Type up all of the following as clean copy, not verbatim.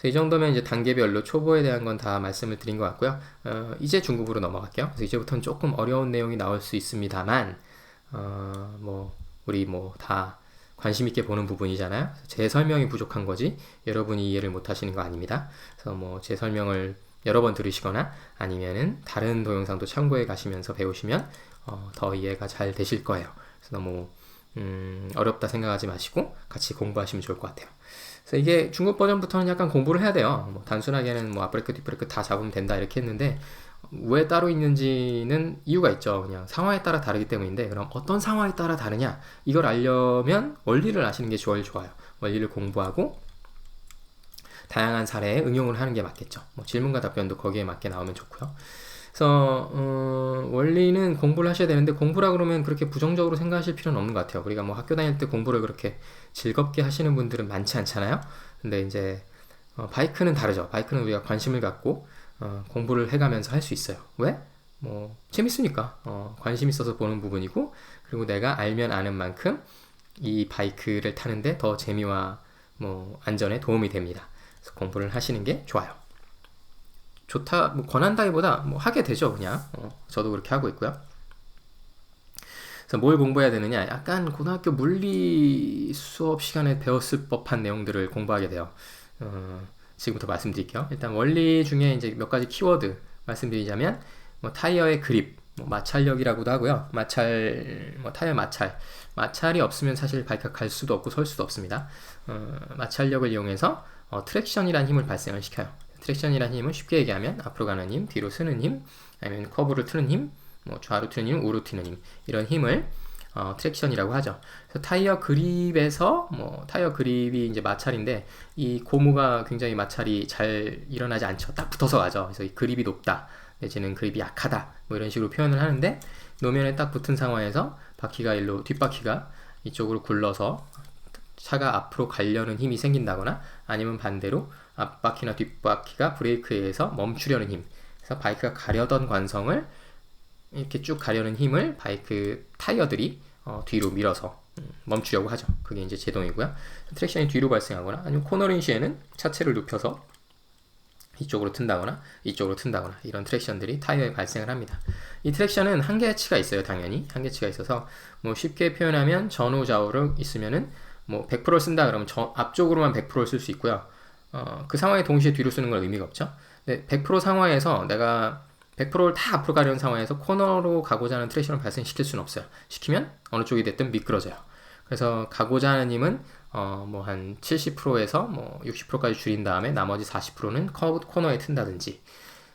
그래서 이 정도면 이제 단계별로 초보에 대한 건 다 말씀을 드린 것 같고요. 이제 중급으로 넘어갈게요. 그래서 이제부터는 조금 어려운 내용이 나올 수 있습니다만, 뭐 우리 뭐 다 관심 있게 보는 부분이잖아요. 제 설명이 부족한 거지 여러분이 이해를 못 하시는 거 아닙니다. 그래서 뭐 제 설명을 여러 번 들으시거나 아니면은 다른 동영상도 참고해 가시면서 배우시면 더 이해가 잘 되실 거예요. 그래서 너무 어렵다 생각하지 마시고 같이 공부하시면 좋을 것 같아요. 그래서 이게 중급 버전부터는 약간 공부를 해야 돼요. 뭐 단순하게는 뭐 앞브레이크 뒷브레이크 다 잡으면 된다 이렇게 했는데 왜 따로 있는지는 이유가 있죠. 그냥 상황에 따라 다르기 때문인데, 그럼 어떤 상황에 따라 다르냐 이걸 알려면 원리를 아시는 게 제일 좋아요. 원리를 공부하고 다양한 사례에 응용을 하는 게 맞겠죠. 뭐 질문과 답변도 거기에 맞게 나오면 좋고요. 그래서 원리는 공부를 하셔야 되는데, 공부라 그러면 그렇게 부정적으로 생각하실 필요는 없는 것 같아요. 우리가 뭐 학교 다닐 때 공부를 그렇게 즐겁게 하시는 분들은 많지 않잖아요. 근데 이제 바이크는 다르죠. 바이크는 우리가 관심을 갖고 공부를 해가면서 할 수 있어요. 왜? 뭐 재밌으니까 관심 있어서 보는 부분이고, 그리고 내가 알면 아는 만큼 이 바이크를 타는데 더 재미와 뭐 안전에 도움이 됩니다. 그래서 공부를 하시는 게 좋아요. 좋다, 뭐 권한다기보다 뭐 하게 되죠, 그냥. 저도 그렇게 하고 있고요. 그래서 뭘 공부해야 되느냐? 약간 고등학교 물리 수업 시간에 배웠을 법한 내용들을 공부하게 돼요. 지금부터 말씀드릴게요. 일단 원리 중에 이제 몇 가지 키워드 말씀드리자면, 뭐 타이어의 그립, 뭐 마찰력이라고도 하고요. 마찰, 뭐 타이어 마찰이 없으면 사실 바이크가 갈 수도 없고 설 수도 없습니다. 마찰력을 이용해서 트랙션이라는 힘을 발생을 시켜요. 트랙션이라는 힘은 쉽게 얘기하면 앞으로 가는 힘, 뒤로 쓰는 힘, 아니면 커브를 트는 힘, 뭐 좌로 트는 힘, 우로 트는 힘, 이런 힘을 트랙션이라고 하죠. 그래서 타이어 그립에서 뭐 타이어 그립이 이제 마찰인데, 이 고무가 굉장히 마찰이 잘 일어나지 않죠. 딱 붙어서 가죠. 그래서 이 그립이 높다, 내지는 그립이 약하다, 뭐 이런 식으로 표현을 하는데, 노면에 딱 붙은 상황에서 바퀴가 뒷바퀴가 이쪽으로 굴러서 차가 앞으로 가려는 힘이 생긴다거나, 아니면 반대로 앞바퀴나 뒷바퀴가 브레이크에 의해서 멈추려는 힘, 그래서 바이크가 가려던 관성을 이렇게 쭉 가려는 힘을 바이크 타이어들이 뒤로 밀어서 멈추려고 하죠. 그게 이제 제동이고요. 트랙션이 뒤로 발생하거나, 아니면 코너링 시에는 차체를 눕혀서 이쪽으로 튼다거나 이쪽으로 튼다거나, 이런 트랙션들이 타이어에 발생을 합니다. 이 트랙션은 한계치가 있어요. 당연히 한계치가 있어서, 뭐 쉽게 표현하면 전후 좌우를 있으면은 뭐 100%를 쓴다 그러면 앞쪽으로만 100%를 쓸 수 있고요. 그 상황에 동시에 뒤로 쓰는 건 의미가 없죠. 근데 100% 상황에서 내가 100%를 다 앞으로 가려는 상황에서 코너로 가고자 하는 트랙션을 발생시킬 수는 없어요. 시키면 어느 쪽이 됐든 미끄러져요. 그래서 가고자 하는 힘은 뭐 한 70%에서 뭐 60%까지 줄인 다음에 나머지 40%는 코너에 튼다든지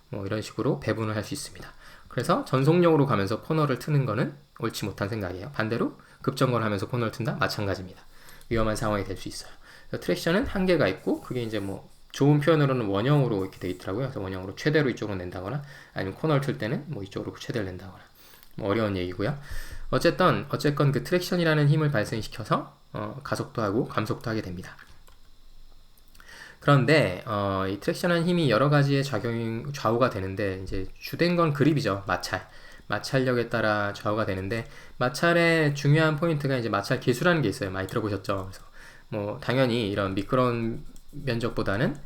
뭐 이런 식으로 배분을 할 수 있습니다. 그래서 전속력으로 가면서 코너를 트는 거는 옳지 못한 생각이에요. 반대로 급정거를 하면서 코너를 튼다? 마찬가지입니다. 위험한 상황이 될 수 있어요. 트랙션은 한계가 있고, 그게 이제 뭐 좋은 표현으로는 원형으로 이렇게 돼 있더라고요. 그래서 원형으로 최대로 이쪽으로 낸다거나, 아니면 코너를 틀 때는 뭐 이쪽으로 최대를 낸다거나, 뭐 어려운 얘기고요. 어쨌건 그 트랙션이라는 힘을 발생시켜서 가속도 하고 감속도 하게 됩니다. 그런데 이 트랙션이라는 힘이 여러 가지의 좌우가 되는데, 이제 주된 건 그립이죠. 마찰력에 따라 좌우가 되는데, 마찰의 중요한 포인트가 이제 마찰 계수라는 게 있어요. 많이 들어보셨죠? 그래서 뭐 당연히 이런 미끄러운 면보다는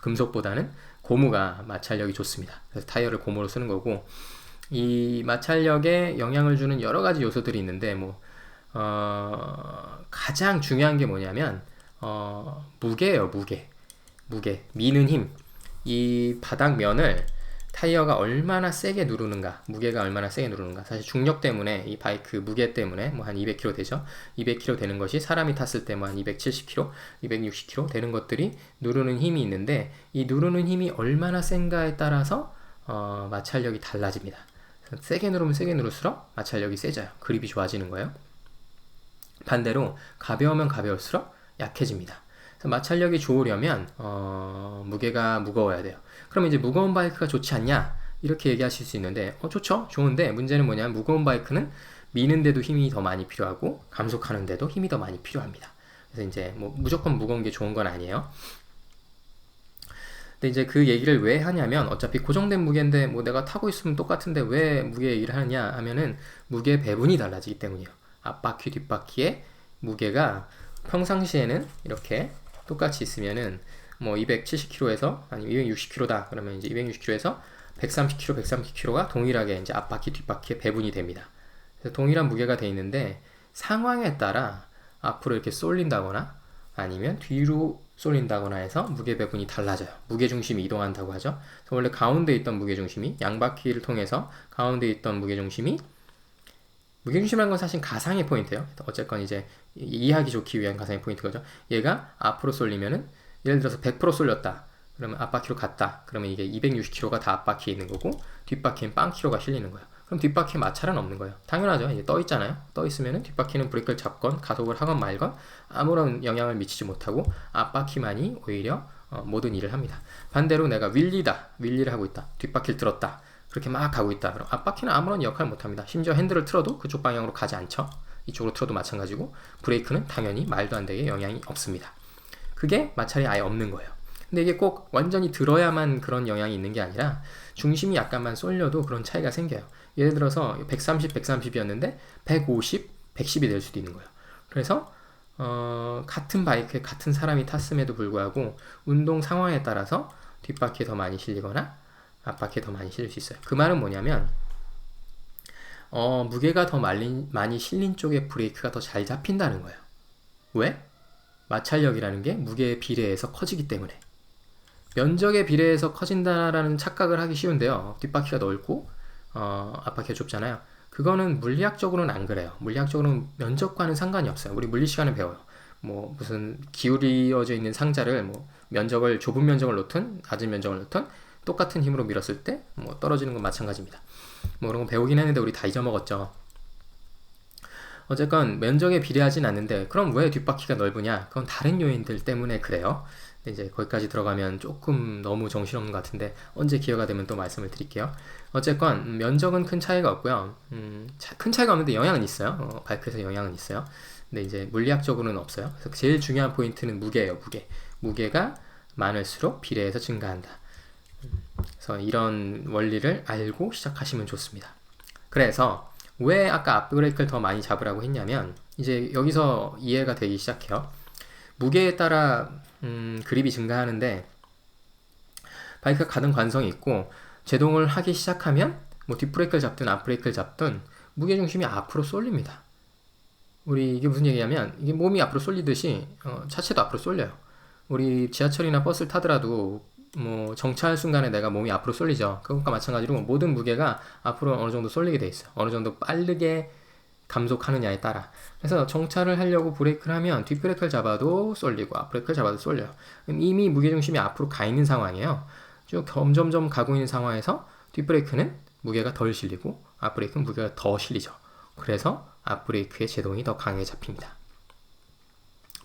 금속보다는 고무가 마찰력이 좋습니다. 그래서 타이어를 고무로 쓰는 거고, 이 마찰력에 영향을 주는 여러 가지 요소들이 있는데, 뭐 가장 중요한 게 뭐냐면 무게예요. 무게, 미는 힘. 이 바닥면을 타이어가 얼마나 세게 누르는가, 무게가 얼마나 세게 누르는가. 사실 중력 때문에, 이 바이크 무게 때문에 뭐 한 200kg 되죠. 200kg 되는 것이 사람이 탔을 때 뭐 한 270kg, 260kg 되는 것들이 누르는 힘이 있는데, 이 누르는 힘이 얼마나 센가에 따라서 마찰력이 달라집니다. 세게 누르면 세게 누를수록 마찰력이 세져요. 그립이 좋아지는 거예요. 반대로 가벼우면 가벼울수록 약해집니다. 그래서 마찰력이 좋으려면 무게가 무거워야 돼요. 그럼 이제 무거운 바이크가 좋지 않냐? 이렇게 얘기하실 수 있는데, 좋죠? 좋은데 문제는 뭐냐면, 무거운 바이크는 미는데도 힘이 더 많이 필요하고 감속하는데도 힘이 더 많이 필요합니다. 그래서 이제 뭐 무조건 무거운 게 좋은 건 아니에요. 근데 이제 그 얘기를 왜 하냐면, 어차피 고정된 무게인데 뭐 내가 타고 있으면 똑같은데 왜 무게 얘기를 하느냐 하면은, 무게 배분이 달라지기 때문이에요. 앞바퀴 뒷바퀴의 무게가 평상시에는 이렇게 똑같이 있으면은 뭐 270kg에서 아니면 260kg다. 그러면 이제 260kg에서 130kg가 동일하게 이제 앞바퀴 뒷바퀴에 배분이 됩니다. 그래서 동일한 무게가 돼 있는데 상황에 따라 앞으로 이렇게 쏠린다거나 아니면 뒤로 쏠린다거나 해서 무게 배분이 달라져요. 무게중심이 이동한다고 하죠. 그래서 원래 가운데 있던 무게중심이 양바퀴를 통해서 가운데 있던 무게중심이라는 건 사실 가상의 포인트예요. 어쨌건 이제 이해하기 좋기 위한 가상의 포인트거죠. 얘가 앞으로 쏠리면은 예를 들어서 100% 쏠렸다. 그러면 앞바퀴로 갔다. 그러면 이게 260kg가 다 앞바퀴에 있는 거고 뒷바퀴엔 빵키로가 실리는 거예요. 그럼 뒷바퀴에 마찰은 없는 거예요. 당연하죠. 이제 떠 있잖아요. 떠 있으면은 뒷바퀴는 브레이크를 잡건 가속을 하건 말건 아무런 영향을 미치지 못하고 앞바퀴만이 오히려 모든 일을 합니다. 반대로 내가 윌리를 하고 있다. 뒷바퀴를 들었다. 그렇게 막 가고 있다. 그럼 앞바퀴는 아무런 역할을 못합니다. 심지어 핸들을 틀어도 그쪽 방향으로 가지 않죠. 이쪽으로 틀어도 마찬가지고 브레이크는 당연히 말도 안 되게 영향이 없습니다. 그게 마찰이 아예 없는 거예요. 근데 이게 꼭 완전히 들어야만 그런 영향이 있는 게 아니라 중심이 약간만 쏠려도 그런 차이가 생겨요. 예를 들어서 130, 130이었는데 150, 110이 될 수도 있는 거예요. 그래서 같은 바이크에 같은 사람이 탔음에도 불구하고 운동 상황에 따라서 뒷바퀴에 더 많이 실리거나 앞바퀴에 더 많이 실릴 수 있어요. 그 말은 뭐냐면 무게가 더 많이 실린 쪽에 브레이크가 더 잘 잡힌다는 거예요. 왜? 마찰력이라는 게 무게에 비례해서 커지기 때문에. 면적에 비례해서 커진다라는 착각을 하기 쉬운데요. 뒷바퀴가 넓고 앞바퀴가 좁잖아요. 그거는 물리학적으로는 안 그래요. 물리학적으로는 면적과는 상관이 없어요. 우리 물리 시간에 배워요. 뭐 무슨 기울어져 있는 상자를 뭐 면적을 좁은 면적을 놓든 낮은 면적을 놓든 똑같은 힘으로 밀었을 때 뭐 떨어지는 건 마찬가지입니다. 뭐 그런 거 배우긴 했는데 우리 다 잊어먹었죠. 어쨌건 면적에 비례하진 않는데 그럼 왜 뒷바퀴가 넓으냐? 그건 다른 요인들 때문에 그래요. 이제 거기까지 들어가면 조금 너무 정신없는 것 같은데 언제 기회가 되면 또 말씀을 드릴게요. 어쨌건 면적은 큰 차이가 없고요. 큰 차이가 없는데 영향은 있어요. 바이크에서 영향은 있어요. 근데 이제 물리학적으로는 없어요. 그래서 제일 중요한 포인트는 무게예요. 무게가 많을수록 비례해서 증가한다. 그래서 이런 원리를 알고 시작하시면 좋습니다. 그래서 왜 아까 앞브레이크를 더 많이 잡으라고 했냐면 이제 여기서 이해가 되기 시작해요. 무게에 따라 그립이 증가하는데 바이크가 가는 관성이 있고 제동을 하기 시작하면 뭐 뒷브레이크를 잡든 앞브레이크를 잡든 무게중심이 앞으로 쏠립니다. 우리 이게 무슨 얘기냐면 이게 몸이 앞으로 쏠리듯이 차체도 앞으로 쏠려요. 우리 지하철이나 버스를 타더라도 뭐 정차할 순간에 내가 몸이 앞으로 쏠리죠. 그것과 마찬가지로 모든 무게가 앞으로 어느 정도 쏠리게 돼 있어요. 어느 정도 빠르게 감속하느냐에 따라. 그래서 정차를 하려고 브레이크를 하면 뒷브레이크를 잡아도 쏠리고 앞브레이크를 잡아도 쏠려요. 이미 무게중심이 앞으로 가 있는 상황이에요. 쭉 점점점 가고 있는 상황에서 뒷브레이크는 무게가 덜 실리고 앞브레이크는 무게가 더 실리죠. 그래서 앞브레이크의 제동이 더 강하게 잡힙니다.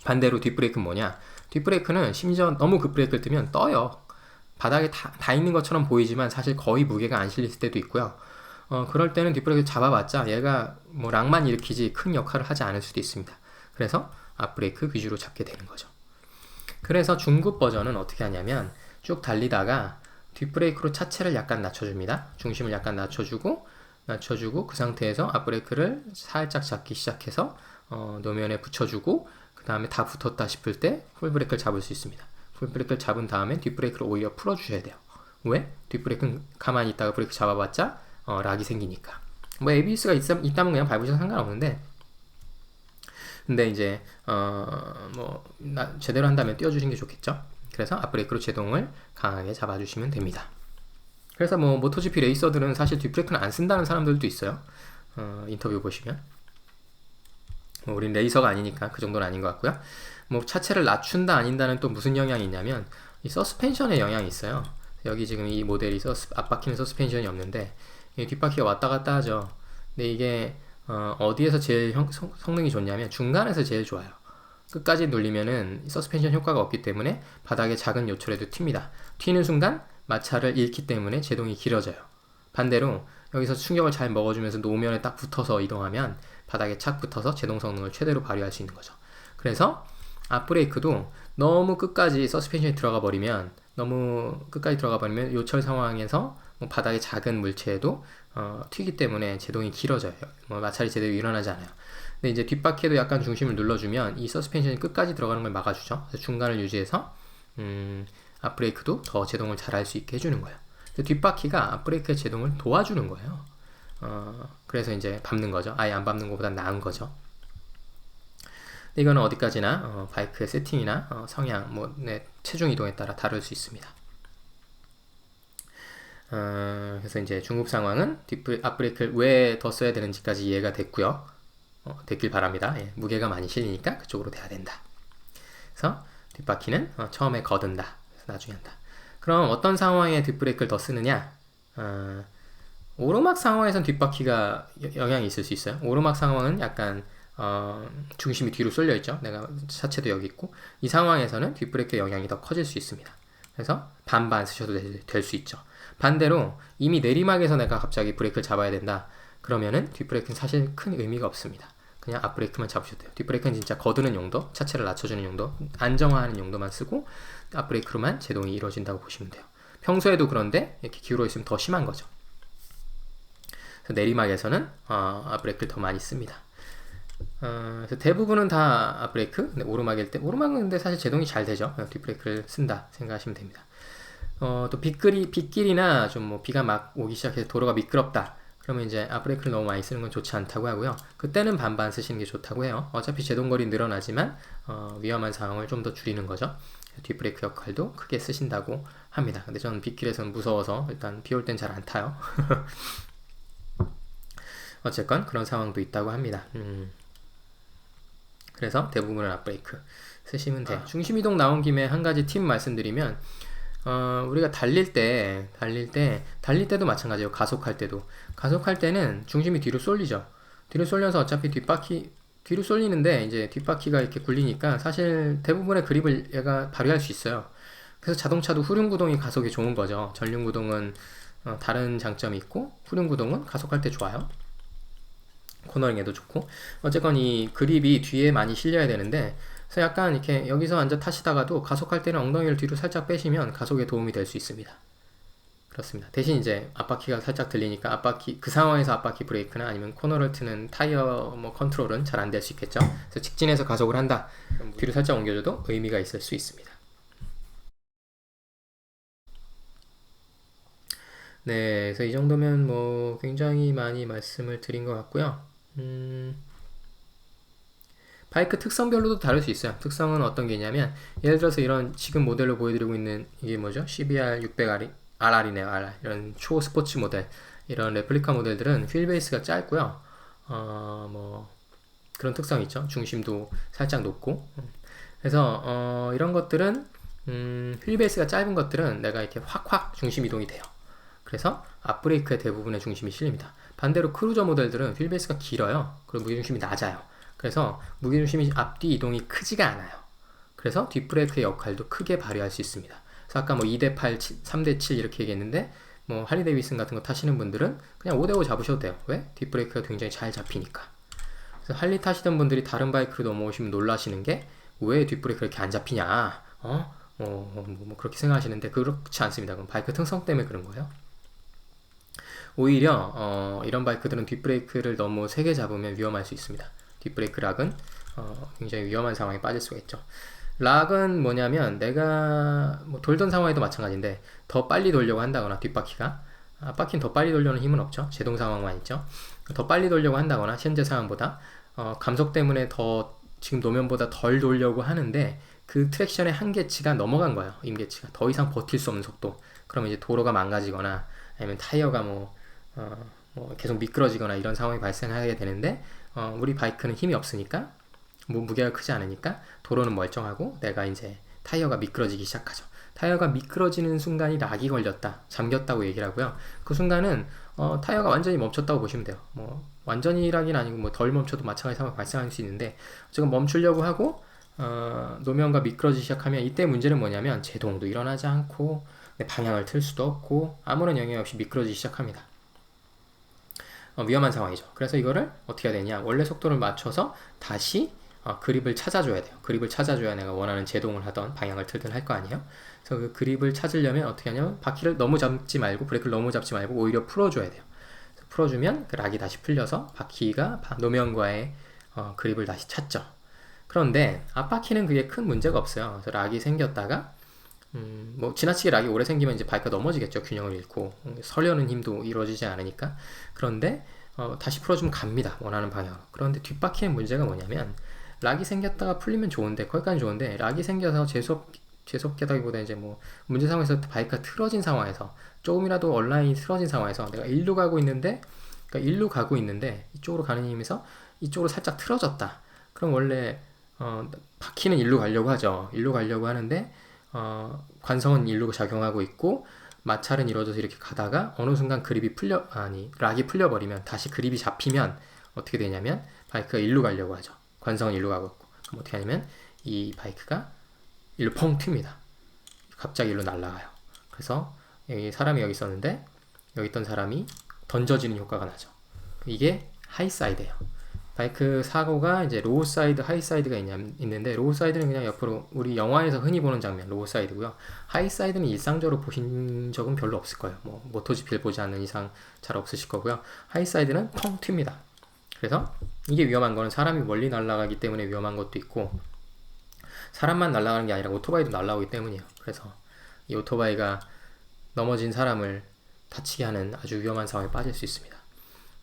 반대로 뒷브레이크는 뭐냐? 뒷브레이크는 심지어 너무 급브레이크를 뜨면 떠요. 바닥에 다 있는 것처럼 보이지만 사실 거의 무게가 안 실릴 때도 있고요. 그럴 때는 뒷브레이크를 잡아봤자 얘가 뭐 락만 일으키지 큰 역할을 하지 않을 수도 있습니다. 그래서 앞브레이크 위주로 잡게 되는 거죠. 그래서 중급 버전은 어떻게 하냐면 쭉 달리다가 뒷브레이크로 차체를 약간 낮춰줍니다. 중심을 약간 낮춰주고 그 상태에서 앞브레이크를 살짝 잡기 시작해서 노면에 붙여주고 그 다음에 다 붙었다 싶을 때 풀브레이크를 잡을 수 있습니다. 풀브레이크를 잡은 다음에 뒷브레이크를 오히려 풀어주셔야 돼요. 왜? 뒷브레이크는 가만히 있다가 브레이크 잡아봤자 락이 생기니까. 뭐 ABS가 있다면 그냥 밟으셔도 상관없는데 근데 이제 제대로 한다면 띄워주시는 게 좋겠죠. 그래서 앞브레이크로 제동을 강하게 잡아주시면 됩니다. 그래서 뭐 모토GP 레이서들은 사실 뒷브레이크는 안 쓴다는 사람들도 있어요. 인터뷰 보시면 우린 레이서가 아니니까 그 정도는 아닌 것 같고요. 뭐 차체를 낮춘다 아닌다는 또 무슨 영향이 있냐면 이 서스펜션에 영향이 있어요. 여기 지금 이 모델이 앞바퀴는 서스펜션이 없는데 뒷바퀴가 왔다 갔다 하죠. 근데 이게 어디에서 제일 성능이 좋냐면 중간에서 제일 좋아요. 끝까지 눌리면은 서스펜션 효과가 없기 때문에 바닥에 작은 요철에도 튑니다. 튀는 순간 마찰을 잃기 때문에 제동이 길어져요. 반대로 여기서 충격을 잘 먹어주면서 노면에 딱 붙어서 이동하면 바닥에 착 붙어서 제동 성능을 최대로 발휘할 수 있는 거죠. 그래서 앞브레이크도 너무 끝까지 서스펜션이 들어가 버리면 요철 상황에서 뭐 바닥에 작은 물체에도 튀기 때문에 제동이 길어져요. 뭐 마찰이 제대로 일어나지 않아요. 근데 이제 뒷바퀴에도 약간 중심을 눌러주면 이 서스펜션이 끝까지 들어가는 걸 막아주죠. 그래서 중간을 유지해서 앞브레이크도 더 제동을 잘 할 수 있게 해주는 거예요. 뒷바퀴가 앞브레이크의 제동을 도와주는 거예요. 그래서 이제 밟는 거죠. 아예 안 밟는 것보다 나은 거죠. 이거는 어디까지나 바이크의 세팅이나 성향, 내 체중 이동에 따라 다를 수 있습니다. 그래서 이제 중급 상황은 앞브레이크를 왜 더 써야 되는지까지 이해가 됐고요. 됐길 바랍니다. 예, 무게가 많이 실리니까 그쪽으로 돼야 된다. 그래서 뒷바퀴는 처음에 거둔다. 나중에 한다. 그럼 어떤 상황에 뒷브레이크를 더 쓰느냐? 오르막 상황에선 뒷바퀴가 영향이 있을 수 있어요. 오르막 상황은 약간 중심이 뒤로 쏠려 있죠. 내가 차체도 여기 있고, 이 상황에서는 뒷브레이크의 영향이 더 커질 수 있습니다. 그래서 반반 쓰셔도 될 수 있죠. 반대로 이미 내리막에서 내가 갑자기 브레이크를 잡아야 된다. 그러면은 뒷브레이크는 사실 큰 의미가 없습니다. 그냥 앞브레이크만 잡으셔도 돼요. 뒷브레이크는 진짜 거두는 용도, 차체를 낮춰주는 용도, 안정화하는 용도만 쓰고 앞브레이크로만 제동이 이루어진다고 보시면 돼요. 평소에도 그런데 이렇게 기울어 있으면 더 심한 거죠. 그래서 내리막에서는 앞브레이크를 더 많이 씁니다. 그래서 대부분은 다 앞브레이크, 오르막일 때, 오르막은 근데 사실 제동이 잘 되죠. 뒷브레이크를 쓴다 생각하시면 됩니다. 또 빗길이나 좀 뭐 비가 막 오기 시작해서 도로가 미끄럽다. 그러면 이제 앞브레이크를 너무 많이 쓰는 건 좋지 않다고 하고요. 그때는 반반 쓰시는 게 좋다고 해요. 어차피 제동거리 늘어나지만 위험한 상황을 좀 더 줄이는 거죠. 뒷브레이크 역할도 크게 쓰신다고 합니다. 근데 저는 빗길에서는 무서워서 일단 비 올 땐 잘 안 타요. 어쨌건 그런 상황도 있다고 합니다. 그래서 대부분은 앞브레이크 쓰시면 돼요. 중심이동 나온 김에 한 가지 팁 말씀드리면 우리가 달릴 때도 마찬가지예요. 가속할 때는 중심이 뒤로 쏠리죠. 뒤로 쏠려서 어차피 뒤로 쏠리는데 이제 뒷바퀴가 이렇게 굴리니까 사실 대부분의 그립을 얘가 발휘할 수 있어요. 그래서 자동차도 후륜구동이 가속이 좋은 거죠. 전륜구동은 다른 장점이 있고 후륜구동은 가속할 때 좋아요. 코너링에도 좋고. 어쨌건 이 그립이 뒤에 많이 실려야 되는데, 그래서 약간 이렇게 여기서 앉아 타시다가도 가속할 때는 엉덩이를 뒤로 살짝 빼시면 가속에 도움이 될 수 있습니다. 그렇습니다. 대신 이제 앞바퀴가 살짝 들리니까 앞바퀴, 그 상황에서 앞바퀴 브레이크나 아니면 코너를 트는 타이어 컨트롤은 잘 안 될 수 있겠죠. 그래서 직진해서 가속을 한다. 뒤로 살짝 옮겨줘도 의미가 있을 수 있습니다. 네, 그래서 이 정도면 뭐 굉장히 많이 말씀을 드린 것 같고요. 바이크 특성별로도 다를 수 있어요. 특성은 어떤 게 있냐면, 예를 들어서 이런 지금 모델로 보여드리고 있는 이게 뭐죠? CBR 600R, RR이네요, RR. 이런 초스포츠 모델, 이런 레플리카 모델들은 휠베이스가 짧고요. 뭐 그런 특성이 있죠. 중심도 살짝 높고. 그래서 이런 것들은 휠베이스가 짧은 것들은 내가 이렇게 확확 중심 이동이 돼요. 그래서 앞브레이크의 대부분의 중심이 실립니다. 반대로 크루저 모델들은 휠베이스가 길어요. 그리고 무게중심이 낮아요. 그래서 무게중심이 앞뒤 이동이 크지가 않아요. 그래서 뒷브레이크의 역할도 크게 발휘할 수 있습니다. 그래서 아까 뭐 2대8, 3대7 이렇게 얘기했는데, 뭐 할리 데이비슨 같은 거 타시는 분들은 그냥 5대5 잡으셔도 돼요. 왜? 뒷브레이크가 굉장히 잘 잡히니까. 그래서 할리 타시던 분들이 다른 바이크로 넘어오시면 놀라시는 게, 왜 뒷브레이크가 이렇게 안 잡히냐? 뭐 그렇게 생각하시는데 그렇지 않습니다. 그건 바이크 특성 때문에 그런 거예요. 오히려 이런 바이크들은 뒷브레이크를 너무 세게 잡으면 위험할 수 있습니다. 뒷브레이크 락은 굉장히 위험한 상황에 빠질 수가 있죠. 락은 뭐냐면 내가 뭐 돌던 상황에도 마찬가지인데 더 빨리 돌려고 한다거나 뒷바퀴가 앞바퀴는 더 빨리 돌려는 힘은 없죠. 제동 상황만 있죠. 더 빨리 돌려고 한다거나 현재 상황보다 감속 때문에 더 지금 노면보다 덜 돌려고 하는데 그 트랙션의 한계치가 넘어간 거예요. 임계치가 더 이상 버틸 수 없는 속도. 그러면 이제 도로가 망가지거나 아니면 타이어가 뭐 계속 미끄러지거나 이런 상황이 발생하게 되는데 우리 바이크는 힘이 없으니까 무게가 크지 않으니까 도로는 멀쩡하고 내가 이제 타이어가 미끄러지기 시작하죠. 타이어가 미끄러지는 순간이 락이 걸렸다, 잠겼다고 얘기를 하고요. 그 순간은 타이어가 완전히 멈췄다고 보시면 돼요. 뭐 완전히라기는 아니고 뭐 덜 멈춰도 마찬가지 상황이 발생할 수 있는데 지금 멈추려고 하고 노면과 미끄러지기 시작하면 이때 문제는 뭐냐면 제동도 일어나지 않고 방향을 틀 수도 없고 아무런 영향 없이 미끄러지기 시작합니다. 위험한 상황이죠. 그래서 이거를 어떻게 해야 되냐, 원래 속도를 맞춰서 다시 그립을 찾아줘야 돼요. 그립을 찾아줘야 내가 원하는 제동을 하던 방향을 틀든 할 거 아니에요. 그래서 그 그립을 찾으려면 어떻게 하냐면 바퀴를 너무 잡지 말고 브레이크를 너무 잡지 말고 오히려 풀어줘야 돼요. 풀어주면 그 락이 다시 풀려서 바퀴가 노면과의 그립을 다시 찾죠. 그런데 앞바퀴는 그게 큰 문제가 없어요. 그래서 락이 생겼다가 뭐 지나치게 락이 오래 생기면 이제 바이크가 넘어지겠죠. 균형을 잃고 서려는 힘도 이루어지지 않으니까. 그런데 다시 풀어주면 갑니다. 원하는 방향으로. 그런데 뒷바퀴의 문제가 뭐냐면 락이 생겼다가 풀리면 좋은데 거기까지 좋은데 락이 생겨서 재수없게다기보다 이제 뭐 문제 상황에서 바이크가 틀어진 상황에서 조금이라도 온라인이 틀어진 상황에서 내가 일로 가고 있는데 그러니까 일로 가고 있는데 이쪽으로 가는 힘에서 이쪽으로 살짝 틀어졌다. 그럼 원래 바퀴는 일로 가려고 하죠. 일로 가려고 하는데 관성은 일로 작용하고 있고 마찰은 이루어져서 이렇게 가다가 어느 순간 락이 풀려버리면 다시 그립이 잡히면 어떻게 되냐면 바이크가 일로 가려고 하죠. 관성은 일로 가고 있고 그럼 어떻게 하냐면 이 바이크가 일로 펑 튑니다. 갑자기 일로 날아가요. 그래서 사람이 여기 있었는데 여기 있던 사람이 던져지는 효과가 나죠. 이게 하이사이드예요. 바이크 사고가 이제 로우 사이드, 하이 사이드가 있는데 로우 사이드는 그냥 옆으로 우리 영화에서 흔히 보는 장면 로우 사이드고요. 하이 사이드는 일상적으로 보신 적은 별로 없을 거예요. 뭐 모토GP를 보지 않는 이상 잘 없으실 거고요. 하이 사이드는 펑 튑니다. 그래서 이게 위험한 거는 사람이 멀리 날아가기 때문에 위험한 것도 있고 사람만 날아가는 게 아니라 오토바이도 날아오기 때문이에요. 그래서 이 오토바이가 넘어진 사람을 다치게 하는 아주 위험한 상황에 빠질 수 있습니다.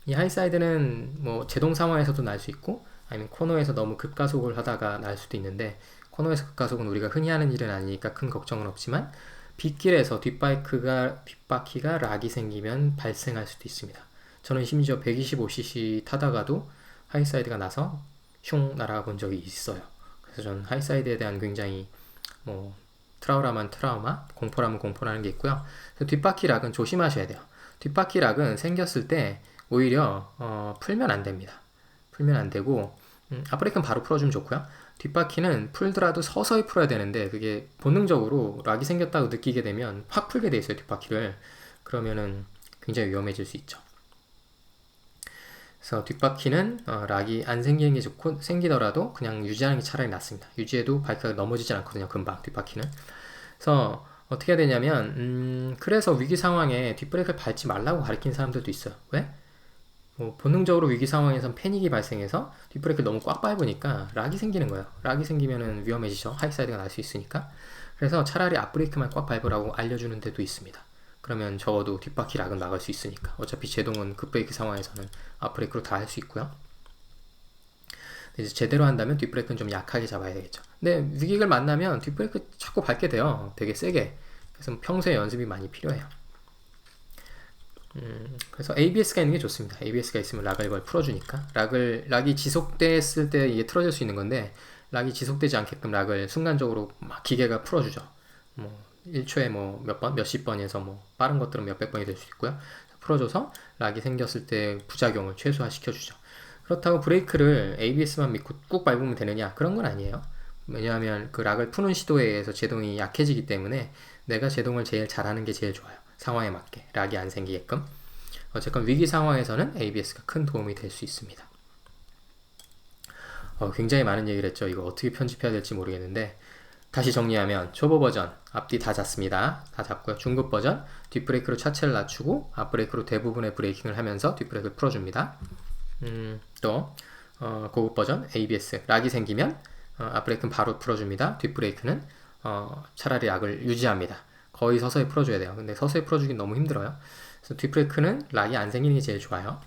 이 하이사이드는 뭐 제동 상황에서도 날 수 있고 아니면 코너에서 너무 급가속을 하다가 날 수도 있는데 코너에서 급가속은 우리가 흔히 하는 일은 아니니까 큰 걱정은 없지만 빗길에서 뒷바퀴가 락이 생기면 발생할 수도 있습니다. 저는 심지어 125cc 타다가도 하이사이드가 나서 슝 날아가 본 적이 있어요. 그래서 저는 하이사이드에 대한 굉장히 뭐 트라우마면 트라우마, 공포라면 공포라는 게 있고요. 뒷바퀴 락은 조심하셔야 돼요. 뒷바퀴 락은 생겼을 때 오히려 풀면 안 됩니다. 풀면 안 되고 앞브레이크는 바로 풀어주면 좋고요. 뒷바퀴는 풀더라도 서서히 풀어야 되는데 그게 본능적으로 락이 생겼다고 느끼게 되면 확 풀게 돼 있어요. 뒷바퀴를. 그러면은 굉장히 위험해질 수 있죠. 그래서 뒷바퀴는 락이 안 생기는 게 좋고 생기더라도 그냥 유지하는 게 차라리 낫습니다. 유지해도 바이크가 넘어지지 않거든요. 금방 뒷바퀴는. 그래서 어떻게 해야 되냐면 그래서 위기 상황에 뒷브레이크를 밟지 말라고 가르치는 사람들도 있어요. 왜? 뭐 본능적으로 위기 상황에선 패닉이 발생해서 뒷브레이크를 너무 꽉 밟으니까 락이 생기는 거예요. 락이 생기면은 위험해지죠. 하이사이드가 날 수 있으니까. 그래서 차라리 앞브레이크만 꽉 밟으라고 알려주는 데도 있습니다. 그러면 적어도 뒷바퀴 락은 나갈 수 있으니까. 어차피 제동은 급브레이크 상황에서는 앞브레이크로 다 할 수 있고요. 이제 제대로 한다면 뒷브레이크는 좀 약하게 잡아야 되겠죠. 근데 위기를 만나면 뒷브레이크 자꾸 밟게 돼요. 되게 세게. 그래서 평소에 연습이 많이 필요해요. 그래서 ABS가 있는 게 좋습니다. ABS가 있으면 락을 이걸 풀어주니까. 락이 지속됐을 때 이게 틀어질 수 있는 건데, 락이 지속되지 않게끔 락을 순간적으로 막 기계가 풀어주죠. 뭐, 1초에 뭐 몇십 번에서 뭐, 빠른 것들은 몇백 번이 될 수 있고요. 풀어줘서 락이 생겼을 때 부작용을 최소화시켜주죠. 그렇다고 브레이크를 ABS만 믿고 꾹 밟으면 되느냐? 그런 건 아니에요. 왜냐하면 그 락을 푸는 시도에 의해서 제동이 약해지기 때문에 내가 제동을 제일 잘하는 게 제일 좋아요. 상황에 맞게 락이 안 생기게끔. 어쨌건 위기 상황에서는 ABS가 큰 도움이 될 수 있습니다. 굉장히 많은 얘기를 했죠. 이거 어떻게 편집해야 될지 모르겠는데 다시 정리하면 초보 버전 앞뒤 다 잡습니다. 다 잡고요. 중급 버전 뒷브레이크로 차체를 낮추고 앞브레이크로 대부분의 브레이킹을 하면서 뒷브레이크를 풀어줍니다. 또 고급 버전 ABS 락이 생기면 앞브레이크는 바로 풀어줍니다. 뒷브레이크는 차라리 락을 유지합니다. 거의 서서히 풀어줘야 돼요. 근데 서서히 풀어주긴 너무 힘들어요. 그래서 뒷브레이크는 락이 안 생기는 게 제일 좋아요.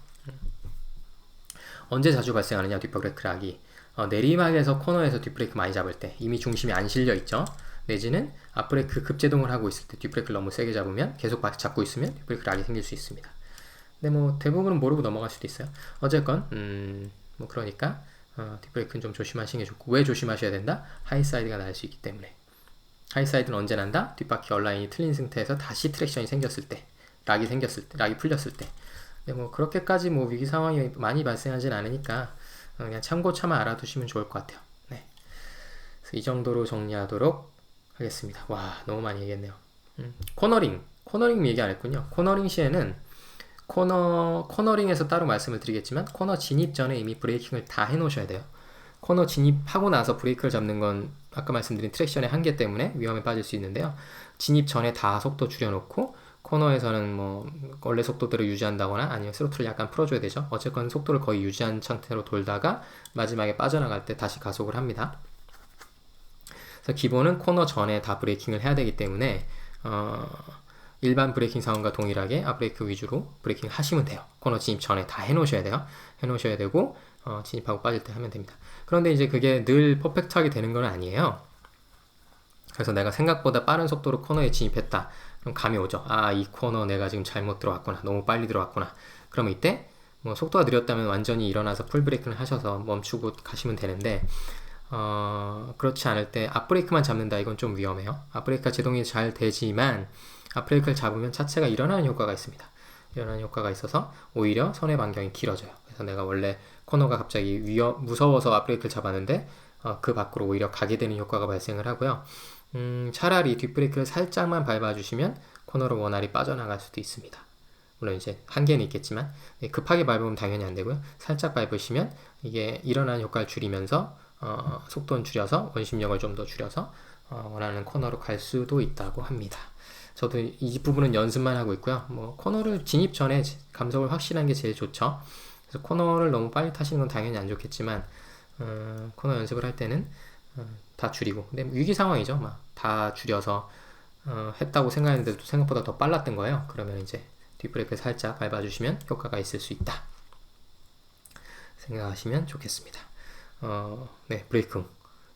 언제 자주 발생하느냐 뒷브레이크 락이 내리막에서 코너에서 뒷브레이크 많이 잡을 때 이미 중심이 안 실려 있죠. 내지는 앞브레이크 급제동을 하고 있을 때 뒷브레이크를 너무 세게 잡으면 계속 잡고 있으면 뒷브레이크 락이 생길 수 있습니다. 근데 뭐 대부분은 모르고 넘어갈 수도 있어요. 어쨌건 뭐 그러니까 뒷브레이크는 좀 조심하시는 게 좋고 왜 조심하셔야 된다? 하이사이드가 날 수 있기 때문에. 하이사이드는 언제 난다? 뒷바퀴 얼라인이 틀린 상태에서 다시 트랙션이 생겼을 때, 락이 풀렸을 때. 근데 뭐 그렇게까지 뭐 위기 상황이 많이 발생하진 않으니까 그냥 참고차만 알아두시면 좋을 것 같아요. 네. 그래서 이 정도로 정리하도록 하겠습니다. 와, 너무 많이 얘기했네요. 코너링 얘기 안 했군요. 코너링 시에는 코너링에서 따로 말씀을 드리겠지만 코너 진입 전에 이미 브레이킹을 다 해놓으셔야 돼요. 코너 진입하고 나서 브레이크를 잡는 건 아까 말씀드린 트랙션의 한계 때문에 위험에 빠질 수 있는데요. 진입 전에 다 속도 줄여놓고 코너에서는 뭐 원래 속도대로 유지한다거나 아니면 스로틀을 약간 풀어줘야 되죠. 어쨌건 속도를 거의 유지한 상태로 돌다가 마지막에 빠져나갈 때 다시 가속을 합니다. 그래서 기본은 코너 전에 다 브레이킹을 해야 되기 때문에 일반 브레이킹 상황과 동일하게 앞브레이크 위주로 브레이킹 하시면 돼요. 코너 진입 전에 다 해놓으셔야 돼요. 해놓으셔야 되고 진입하고 빠질 때 하면 됩니다. 그런데 이제 그게 늘 퍼펙트하게 되는 건 아니에요. 그래서 내가 생각보다 빠른 속도로 코너에 진입했다. 그럼 감이 오죠. 아, 이 코너 내가 지금 잘못 들어왔구나. 너무 빨리 들어왔구나. 그러면 이때 뭐 속도가 느렸다면 완전히 일어나서 풀브레이크를 하셔서 멈추고 가시면 되는데 그렇지 않을 때 앞브레이크만 잡는다. 이건 좀 위험해요. 앞브레이크가 제동이 잘 되지만 앞브레이크를 잡으면 차체가 일어나는 효과가 있습니다. 일어나는 효과가 있어서 오히려 선의 반경이 길어져요. 그래서 내가 원래 코너가 갑자기 무서워서 앞브레이크를 잡았는데 그 밖으로 오히려 가게 되는 효과가 발생을 하고요. 차라리 뒷브레이크를 살짝만 밟아주시면 코너로 원활히 빠져나갈 수도 있습니다. 물론 이제 한계는 있겠지만 급하게 밟으면 당연히 안 되고요. 살짝 밟으시면 이게 일어나는 효과를 줄이면서 속도는 줄여서 원심력을 좀 더 줄여서 원하는 코너로 갈 수도 있다고 합니다. 저도 이 부분은 연습만 하고 있고요. 뭐 코너를 진입 전에 감속을 확실한 게 제일 좋죠. 그래서 코너를 너무 빨리 타시는 건 당연히 안 좋겠지만 코너 연습을 할 때는 다 줄이고, 근데 위기 상황이죠. 막 다 줄여서 했다고 생각했는데도 생각보다 더 빨랐던 거예요. 그러면 이제 뒷브레이크 살짝 밟아주시면 효과가 있을 수 있다 생각하시면 좋겠습니다. 네, 브레이킹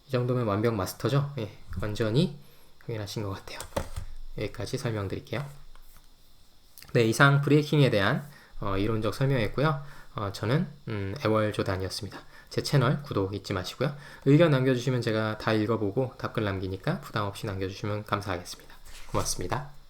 이 정도면 완벽 마스터죠. 예, 완전히 확인하신 것 같아요. 여기까지 설명드릴게요. 네, 이상 브레이킹에 대한 이론적 설명이었고요. 저는 애월조단이었습니다. 제 채널 구독 잊지 마시고요. 의견 남겨주시면 제가 다 읽어보고 답글 남기니까 부담없이 남겨주시면 감사하겠습니다. 고맙습니다.